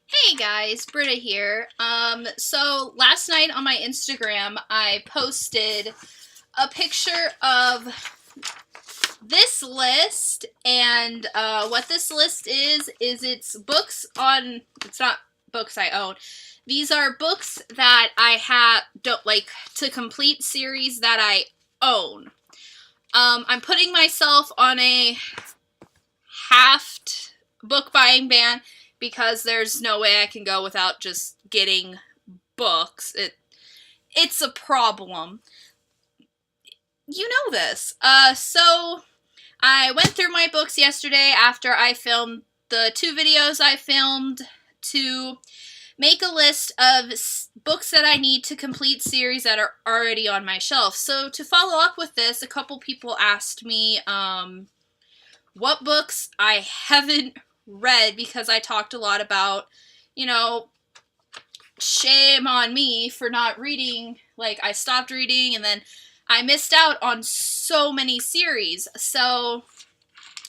Hey guys, Britta here. So last night on my Instagram, I posted a picture of this list, and what this list is it's books on, it's not books I own. These are books that I have, don't like to complete series that I own. I'm putting myself on a half book buying ban because there's no way I can go without just getting books. It's a problem. You know this. So I went through my books yesterday after I filmed the 2 videos I filmed to make a list of books that I need to complete series that are already on my shelf. So to follow up with this, a couple people asked me what books I haven't read because I talked a lot about, shame on me for not reading. Like, I stopped reading and then I missed out on so many series. So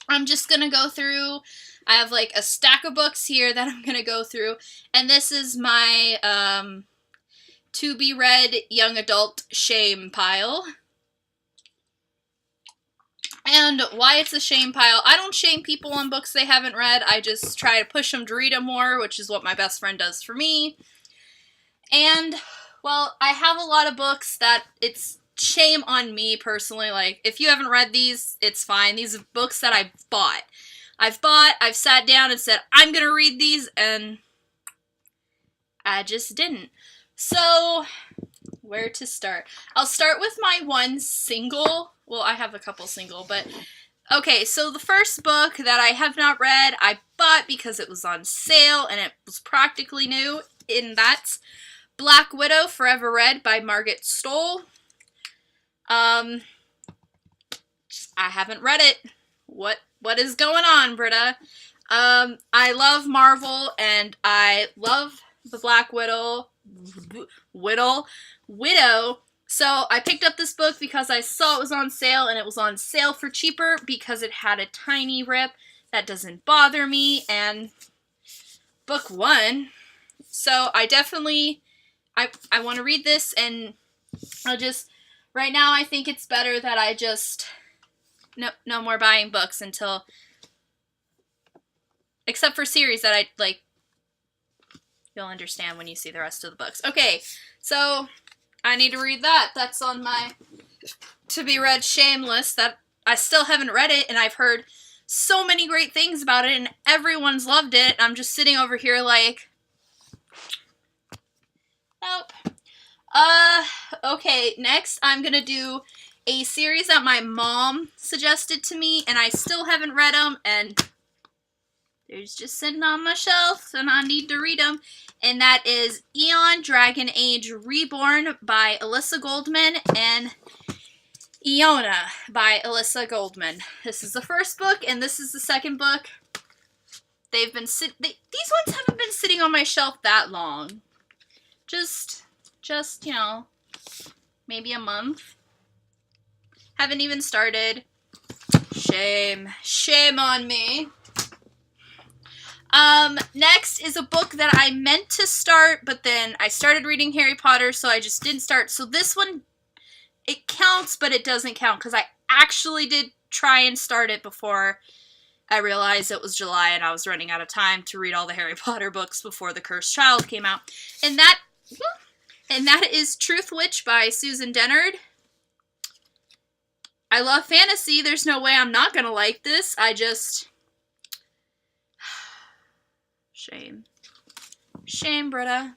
I'm just gonna go through. I have like a stack of books here that I'm gonna go through, and this is my to be read young adult shame pile. And why it's a shame pile, I don't shame people on books they haven't read. I just try to push them to read them more, which is what my best friend does for me. And, well, I have a lot of books that it's shame on me personally. Like, if you haven't read these, it's fine. These are books that I've bought. I've sat down and said, I'm gonna read these, and I just didn't. So, where to start? I'll start with my one single. Well, I have a couple single, but okay, so the first book that I have not read, I bought because it was on sale and it was practically new, and that's Black Widow Forever Read by Margaret Stoll. I haven't read it. What is going on, Britta? I love Marvel and I love the Black Widow. So I picked up this book because I saw it was on sale, and it was on sale for cheaper because it had a tiny rip that doesn't bother me, and book 1. So I definitely, I want to read this, and right now I think it's better that I just, no more buying books until, except for series that I, like, you'll understand when you see the rest of the books. Okay, so I need to read that. That's on my to-be-read shame list. That I still haven't read it, and I've heard so many great things about it, and everyone's loved it. I'm just sitting over here like, nope. Okay, next I'm gonna do a series that my mom suggested to me, and I still haven't read them, and they're just sitting on my shelf, and I need to read them. And that is Eon Dragon Age Reborn by Alyssa Goldman and Iona by Alyssa Goldman. This is the first book, and this is the second book. They've been these ones haven't been sitting on my shelf that long. Just maybe a month. Haven't even started. Shame on me. Next is a book that I meant to start, but then I started reading Harry Potter, so I just didn't start. So this one, it counts, but it doesn't count, because I actually did try and start it before I realized it was July and I was running out of time to read all the Harry Potter books before The Cursed Child came out. And that is Truth Witch by Susan Dennard. I love fantasy. There's no way I'm not gonna like this. Shame, Britta.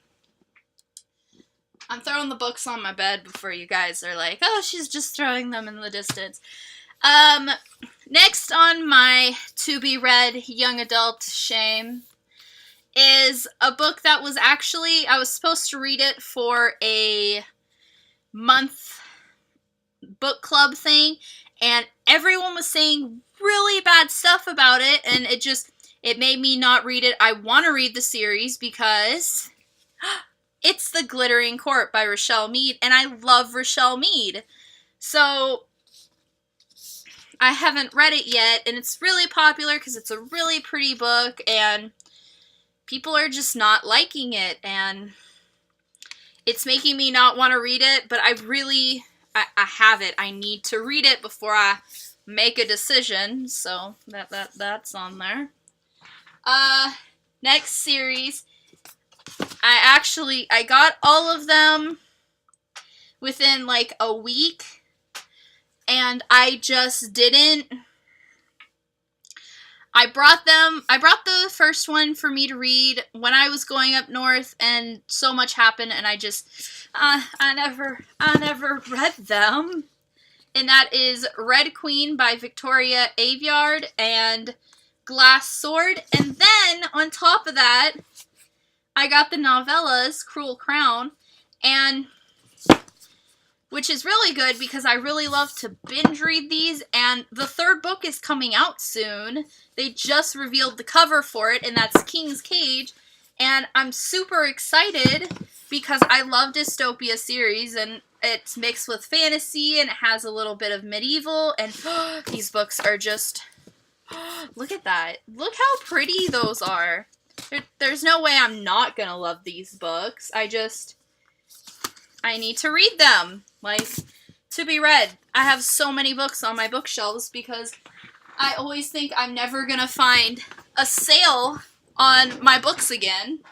I'm throwing the books on my bed before you guys are like, oh, she's just throwing them in the distance. Next on my to-be-read young adult shame is a book that was actually, I was supposed to read it for a month book club thing, and everyone was saying really bad stuff about it, and it made me not read it. I want to read the series because it's The Glittering Court by Rochelle Mead, and I love Rochelle Mead. So I haven't read it yet, and it's really popular because it's a really pretty book, and people are just not liking it, and it's making me not want to read it, but I have it. I need to read it before I make a decision, so that's on there. Next series, I got all of them within like a week, and I just didn't. I brought the first one for me to read when I was going up north, and so much happened, and I never read them. And that is Red Queen by Victoria Aveyard and Glass Sword. And then, on top of that, I got the novellas, Cruel Crown, and which is really good because I really love to binge read these, and the third book is coming out soon. They just revealed the cover for it, and that's King's Cage, and I'm super excited because I love dystopia series, and it's mixed with fantasy, and it has a little bit of medieval, and these books are just, look at that. Look how pretty those are. There's no way I'm not gonna love these books. I need to read them. Like, to be read. I have so many books on my bookshelves because I always think I'm never gonna find a sale on my books again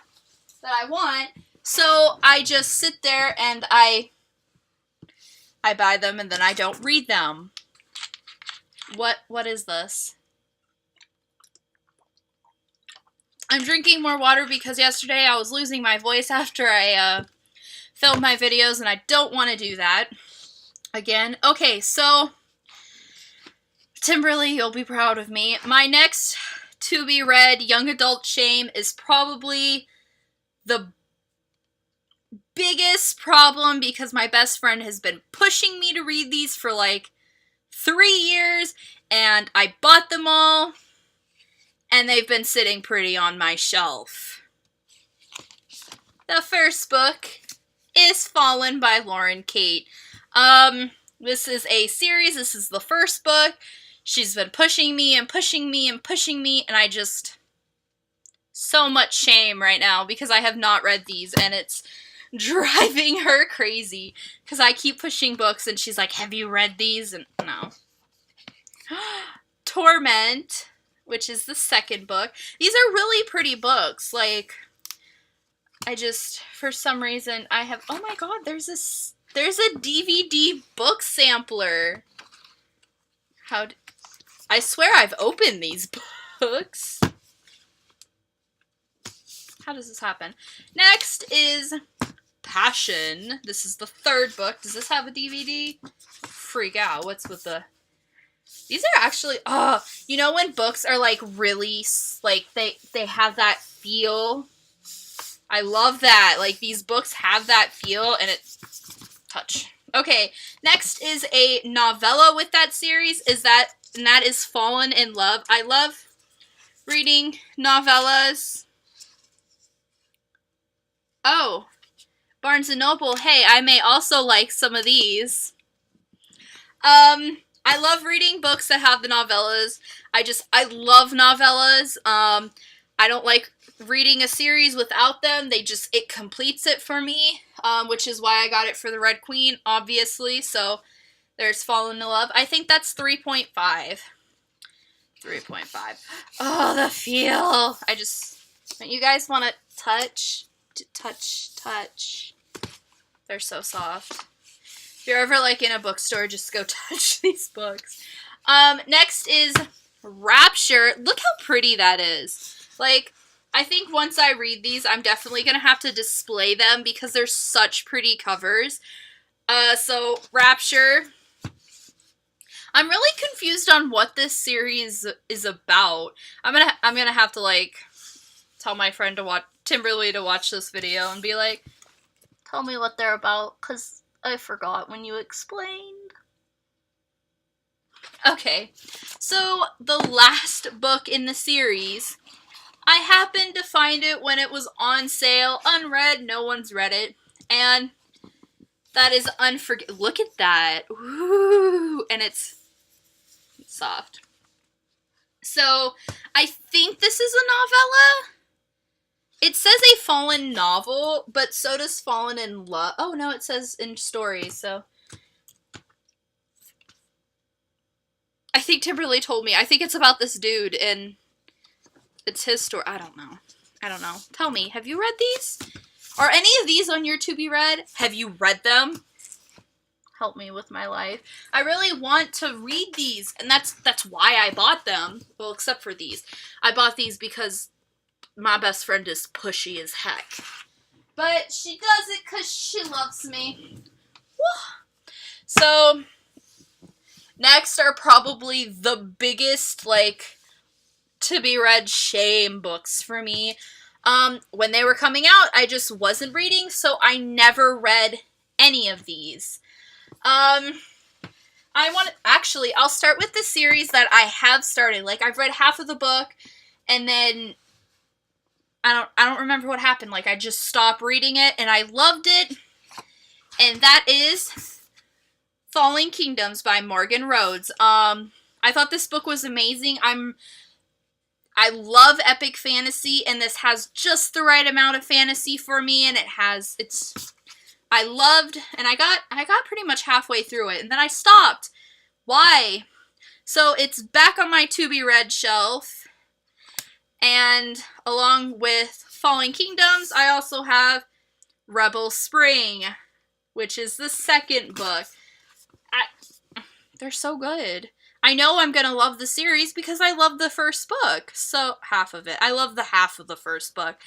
that I want. So I just sit there and I buy them and then I don't read them. What is this? I'm drinking more water because yesterday I was losing my voice after I filmed my videos, and I don't want to do that again. Okay, so Timberly, you'll be proud of me. My next to be read young adult shame is probably the biggest problem because my best friend has been pushing me to read these for like 3 years, and I bought them all, and they've been sitting pretty on my shelf. The first book is Fallen by Lauren Kate. This is a series. This is the first book. She's been pushing me and pushing me and pushing me, and I just, so much shame right now because I have not read these, and it's driving her crazy because I keep pushing books, and she's like, have you read these? And no. Torment, which is the second book. These are really pretty books. Like, for some reason, I have, oh my god, there's a DVD book sampler. I swear I've opened these books. How does this happen? Next is Passion. This is the third book. Does this have a DVD? Freak out. What's with the... These are actually, you know when books are like really, like they have that feel? I love that. Like, these books have that feel, and touch. Okay, next is a novella with that series, and that is Fallen in Love. I love reading novellas. Oh, Barnes & Noble, hey, I may also like some of these. I love reading books that have the novellas. I love novellas. I don't like reading a series without them. It completes it for me, which is why I got it for the Red Queen, obviously. So there's Fallen in Love. I think that's 3.5. 3.5. Oh, the feel. Don't you guys want to touch? Touch. They're so soft. If you're ever like in a bookstore, just go touch these books. Next is Rapture. Look how pretty that is. Like, I think once I read these, I'm definitely going to have to display them because they're such pretty covers. So, Rapture. I'm really confused on what this series is about. I'm gonna have to, like, tell my friend Timberly to watch this video and be like, tell me what they're about, because I forgot when you explained. Okay, so the last book in the series, I happened to find it when it was on sale, unread, no one's read it, and that is unforgettable. Look at that. Ooh, and it's soft. So, I think this is a novella. It says a fallen novel, but so does Fallen in Love. Oh, no, it says in stories, so. I think Timberly told me. I think it's about this dude, and it's his story. I don't know. Tell me, have you read these? Are any of these on your to be read? Have you read them? Help me with my life. I really want to read these, and that's why I bought them. Well, except for these. I bought these because my best friend is pushy as heck. But she does it because she loves me. Woo. So, next are probably the biggest, like, to be read shame books for me. When they were coming out, I just wasn't reading, so I never read any of these. I'll start with the series that I have started. Like, I've read half of the book, and then I don't remember what happened. Like, I just stopped reading it, and I loved it. And that is Falling Kingdoms by Morgan Rhodes. I thought this book was amazing. I love epic fantasy, and this has just the right amount of fantasy for me, and I loved, and I got pretty much halfway through it, and then I stopped. Why? So it's back on my to be read shelf, and along with Falling Kingdoms, I also have Rebel Spring, which is the second book. They're so good. I know I'm gonna love the series because I love the first book. So, half of it. I love the half of the first book.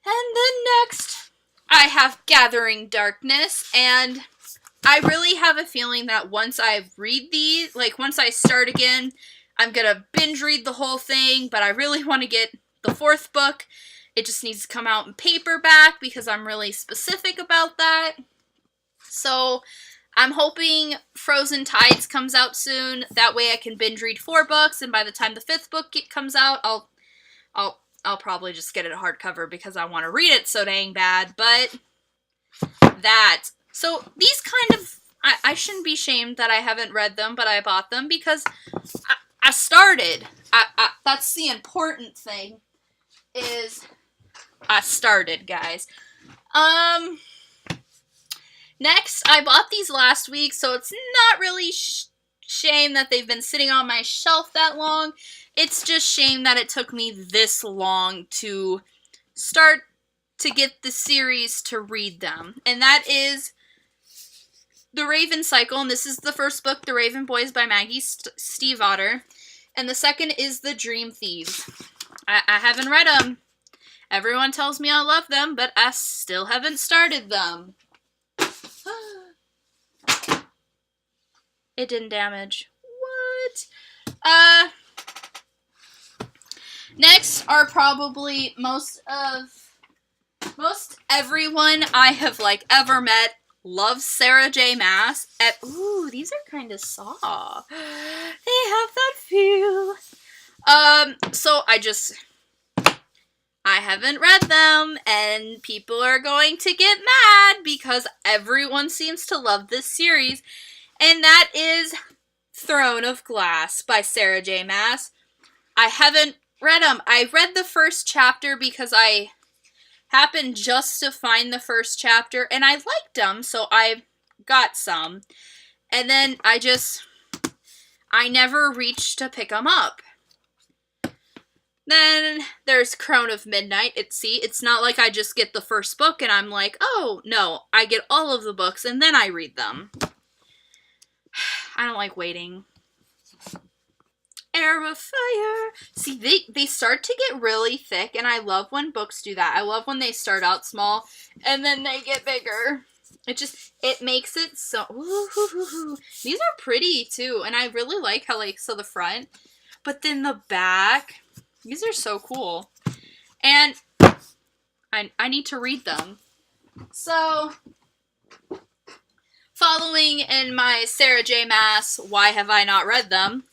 And then next, I have Gathering Darkness, and I really have a feeling that once I read these, like once I start again, I'm gonna binge read the whole thing, but I really want to get the fourth book. It just needs to come out in paperback because I'm really specific about that. So, I'm hoping Frozen Tides comes out soon. That way I can binge read 4 books, and by the time the 5th book comes out, I'll probably just get it hardcover because I want to read it so dang bad. But that. So these kind of, I shouldn't be shamed that I haven't read them, but I bought them because I started. That's the important thing, is I started, guys. Next, I bought these last week, so it's not really shame that they've been sitting on my shelf that long. It's just shame that it took me this long to start to get the series to read them. And that is The Raven Cycle, and this is the first book, The Raven Boys by Maggie Stiefvater. And the second is The Dream Thieves. I haven't read them. Everyone tells me I love them, but I still haven't started them. It didn't damage. What? Next are probably most everyone I have like ever met loves Sarah J. Maas. Ooh, these are kind of soft. They have that feel. So I haven't read them, and people are going to get mad because everyone seems to love this series, and that is Throne of Glass by Sarah J. Maas. I haven't read them. I read the first chapter because I happened just to find the first chapter, and I liked them, so I got some. And then I never reached to pick them up. Then there's Crown of Midnight. It's not like I just get the first book and I'm like, oh, no, I get all of the books and then I read them. I don't like waiting. Heir of Fire. See, they start to get really thick, and I love when books do that. I love when they start out small and then they get bigger. It makes it so... Ooh, these are pretty, too, and I really like how, so the front, but then the back... These are so cool. And I need to read them. So, following in my Sarah J. Maas, why have I not read them?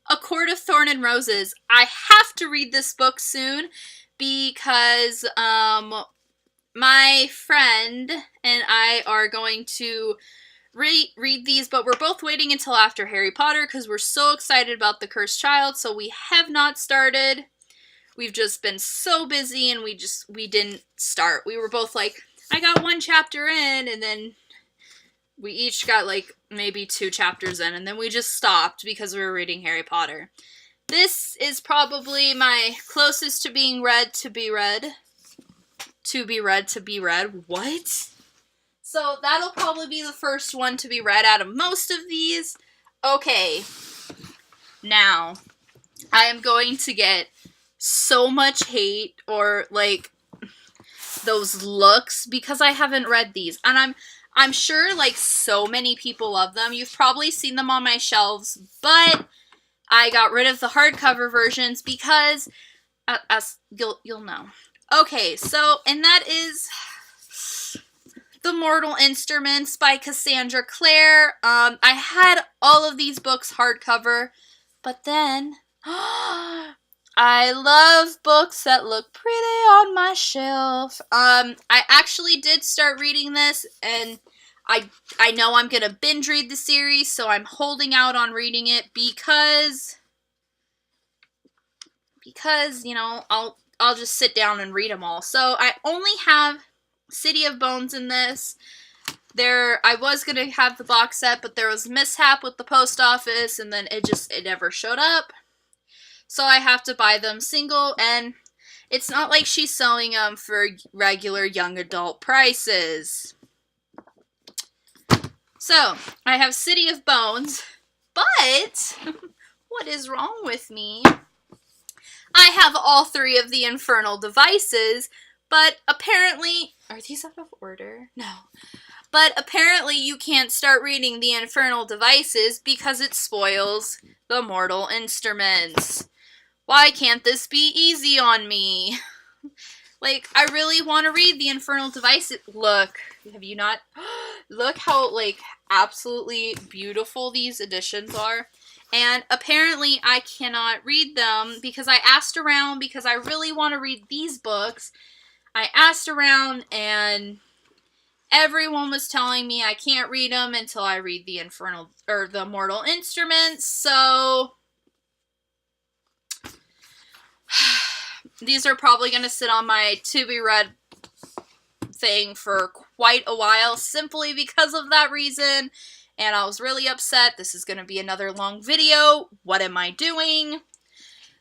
A Court of Thorn and Roses. I have to read this book soon because my friend and I are going to read these, but we're both waiting until after Harry Potter because we're so excited about The Cursed Child, so we have not started. we've just been so busy and we didn't start. We were both like, I got 1 chapter in, and then we each got like maybe 2 chapters in, and then we just stopped because we were reading Harry Potter. This is probably my closest to being read to be read. To be read to be read. What? So that'll probably be the first one to be read out of most of these. Okay. Now, I am going to get so much hate or like those looks because I haven't read these. And I'm sure like so many people love them. You've probably seen them on my shelves, but I got rid of the hardcover versions because as you'll know. Okay, so and that is The Mortal Instruments by Cassandra Clare. I had all of these books hardcover, but then I love books that look pretty on my shelf. I actually did start reading this, and I know I'm gonna binge read the series, so I'm holding out on reading it because you know, I'll just sit down and read them all. So I only have City of Bones in this. I was going to have the box set, but there was a mishap with the post office, and then it never showed up. So I have to buy them single, and it's not like she's selling them for regular young adult prices. So, I have City of Bones, but what is wrong with me? I have all 3 of the Infernal Devices, but apparently... Are these out of order? No. But apparently you can't start reading the Infernal Devices because it spoils the Mortal Instruments. Why can't this be easy on me? Like, I really want to read the Infernal Devices. Look, have you not? Look how, like, absolutely beautiful these editions are. And apparently I cannot read them because I asked around because I really want to read these books. I asked around and everyone was telling me I can't read them until I read the Mortal Instruments. So these are probably going to sit on my to be read thing for quite a while simply because of that reason. And I was really upset. This is going to be another long video. What am I doing?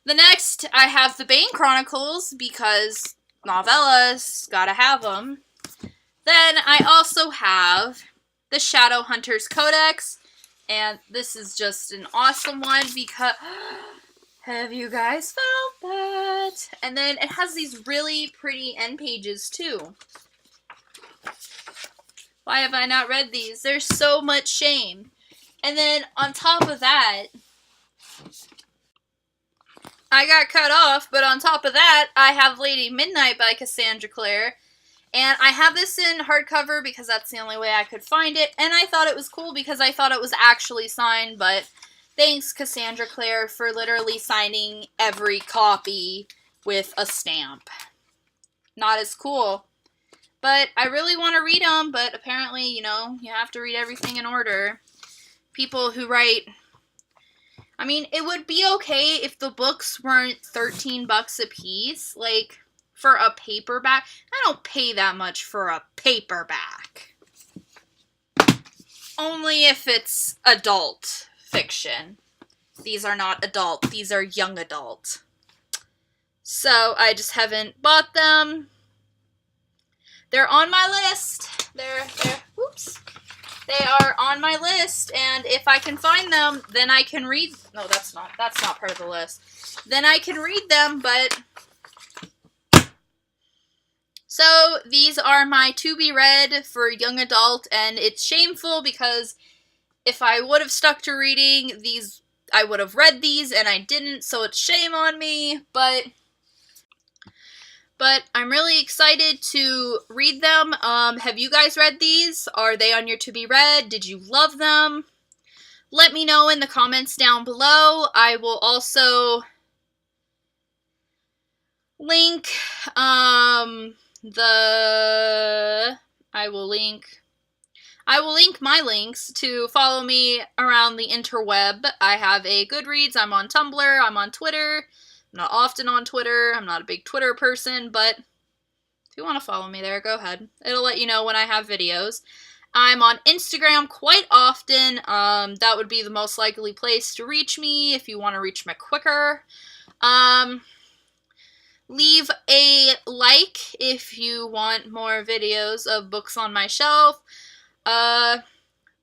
The next, I have the Bane Chronicles because novellas, gotta have them. Then I also have the Shadowhunters Codex. And this is just an awesome one because... Have you guys felt that? And then it has these really pretty end pages too. Why have I not read these? There's so much shame. And then on top of that, I got cut off, but on top of that, I have Lady Midnight by Cassandra Clare. And I have this in hardcover because that's the only way I could find it. And I thought it was cool because I thought it was actually signed, but thanks, Cassandra Clare, for literally signing every copy with a stamp. Not as cool. But I really want to read them, but apparently, you know, you have to read everything in order. People who write... I mean, it would be okay if the books weren't $13 a piece, like, for a paperback. I don't pay that much for a paperback. Only if it's adult fiction. These are not adult, these are young adult. So, I just haven't bought them. They're on my list. Whoops. They are on my list, and if I can find them, then I can read... No, that's not part of the list. Then I can read them, but... So, these are my to-be-read for young adult, and it's shameful because if I would have stuck to reading these, I would have read these, and I didn't, so it's shame on me, but I'm really excited to read them. Have you guys read these? Are they on your to-be-read? Did you love them? Let me know in the comments down below. I will also link, I will link my links to follow me around the interweb. I have a Goodreads, I'm on Tumblr, I'm on Twitter. I'm not often on Twitter. I'm not a big Twitter person, but if you want to follow me there, go ahead. It'll let you know when I have videos. I'm on Instagram quite often. That would be the most likely place to reach me if you want to reach me quicker. Leave a like if you want more videos of books on my shelf.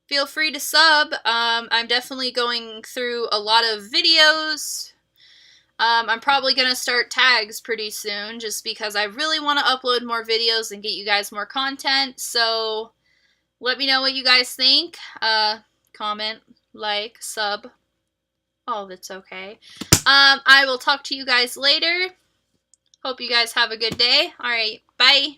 Feel free to sub. I'm definitely going through a lot of videos. I'm probably going to start tags pretty soon just because I really want to upload more videos and get you guys more content. So let me know what you guys think. Comment, like, sub, all of it's okay. I will talk to you guys later. Hope you guys have a good day. Alright, bye.